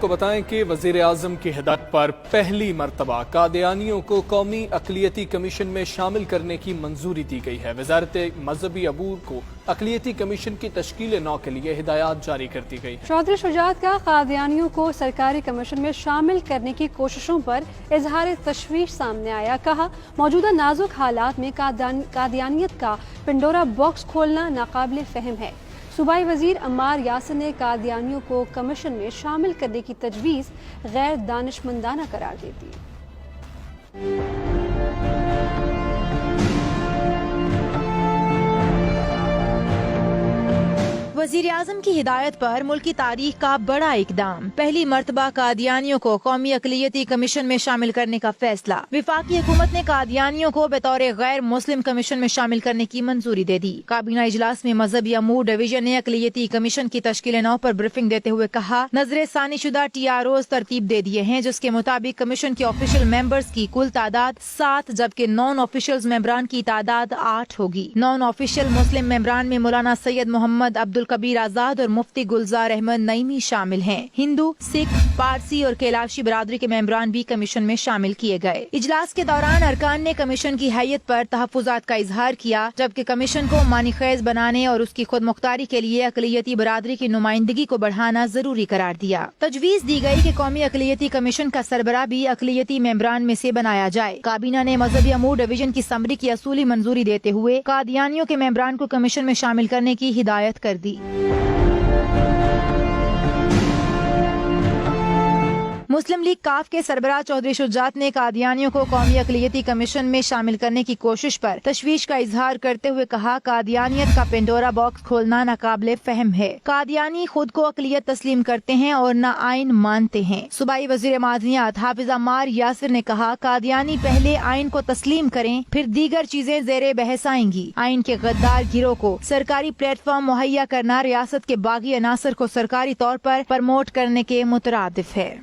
کو بتائیں کہ وزیر اعظم کی ہدایت پر پہلی مرتبہ قادیانیوں کو قومی اقلیتی کمیشن میں شامل کرنے کی منظوری دی گئی ہے۔ وزارت مذہبی امور کو اقلیتی کمیشن کی تشکیل نو کے لیے ہدایات جاری کر دی گئی۔ چودھری شجاعت کا قادیانیوں کو سرکاری کمیشن میں شامل کرنے کی کوششوں پر اظہار تشویش سامنے آیا۔ کہا، موجودہ نازک حالات میں قادیانیت کا پنڈورا باکس کھولنا ناقابل فہم ہے۔ صوبائی وزیر عمار یاسر نے قادیانیوں کو کمیشن میں شامل کرنے کی تجویز غیر دانشمندانہ قرار دے دی۔ وزیر اعظم کی ہدایت پر ملکی تاریخ کا بڑا اقدام، پہلی مرتبہ قادیانیوں کو قومی اقلیتی کمیشن میں شامل کرنے کا فیصلہ۔ وفاقی حکومت نے قادیانیوں کو بطور غیر مسلم کمیشن میں شامل کرنے کی منظوری دے دی۔ کابینہ اجلاس میں مذہبی امور ڈویژن نے اقلیتی کمیشن کی تشکیل نو پر بریفنگ دیتے ہوئے کہا، نظر ثانی شدہ TROs ترتیب دے دیے ہیں، جس کے مطابق کمیشن کے آفیشل ممبرز کی کل تعداد 7 جبکہ نان آفیشل ممبران کی تعداد 8 ہوگی۔ نان آفیشل مسلم ممبران میں مولانا سید محمد عبدالکبیر آزاد اور مفتی گلزار احمد نعیمی شامل ہیں۔ ہندو، سکھ، پارسی اور کیلاشی برادری کے ممبران بھی کمیشن میں شامل کیے گئے۔ اجلاس کے دوران ارکان نے کمیشن کی حیثیت پر تحفظات کا اظہار کیا، جبکہ کمیشن کو معنی خیز بنانے اور اس کی خود مختاری کے لیے اقلیتی برادری کی نمائندگی کو بڑھانا ضروری قرار دیا۔ تجویز دی گئی کہ قومی اقلیتی کمیشن کا سربراہ بھی اقلیتی ممبران میں سے بنایا جائے۔ کابینہ نے مذہبی امور ڈویژن کی سمری کی اصولی منظوری دیتے ہوئے قادیانیوں کے ممبران کو کمیشن میں شامل کرنے کی ہدایت کر دی۔ مسلم لیگ کاف کے سربراہ چودھری شجاعت نے قادیانیوں کو قومی اقلیتی کمیشن میں شامل کرنے کی کوشش پر تشویش کا اظہار کرتے ہوئے کہا، قادیانیت کا پنڈورا باکس کھولنا ناقابل فہم ہے۔ قادیانی خود کو اقلیت تسلیم کرتے ہیں اور نہ آئین مانتے ہیں۔ صوبائی وزیر معدنیات حافظ عمار یاسر نے کہا، قادیانی پہلے آئین کو تسلیم کریں، پھر دیگر چیزیں زیر بحث آئیں گی۔ آئین کے غدار گروہ کو سرکاری پلیٹ فارم مہیا کرنا ریاست کے باغی عناصر کو سرکاری طور پر پرموٹ کرنے کے مترادف ہے۔